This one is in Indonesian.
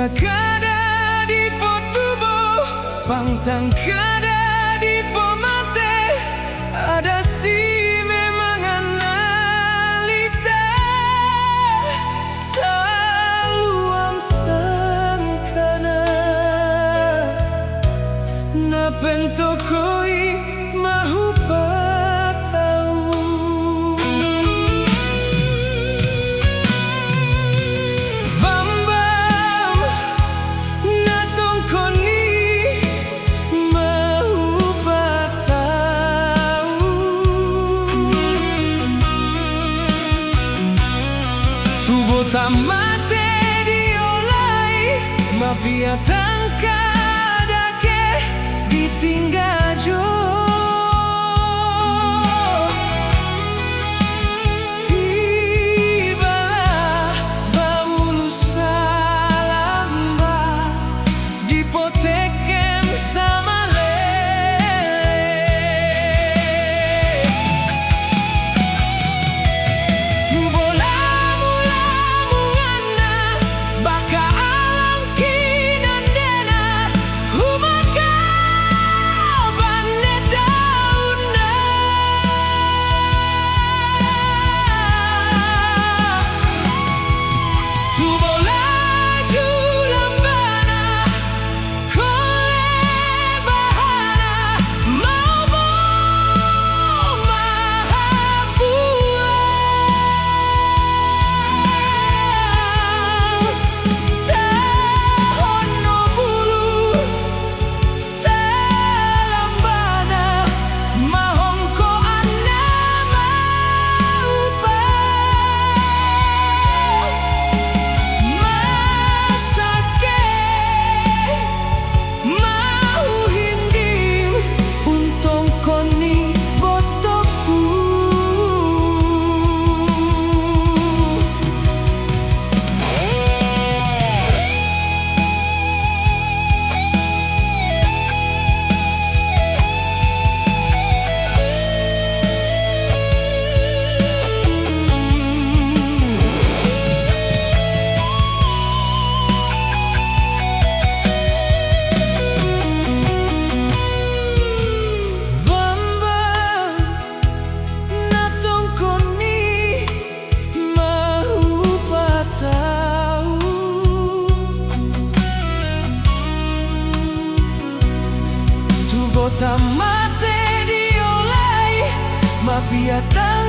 Sakada di po tubuh, pantang kada di po mate, ada si memang analita saluam sangkana na pento koi mahu patau. Bambam na tongkoni mahu patau. Tubo tamate diolai mapiatan kadake ditinggajo. Tibalah baulu salamba dipotekem sama lele. Tubo lamu-lamuana baka alang kinandena humaka bane dauna. Tubo laju lambana kole bahana mau mahabuang tahun no bulu salambana mahongko anna maupa masake mau hindim untong koni botoku. Bambang na tongkoni mahu patau. Tubo tamate diolai mapiatan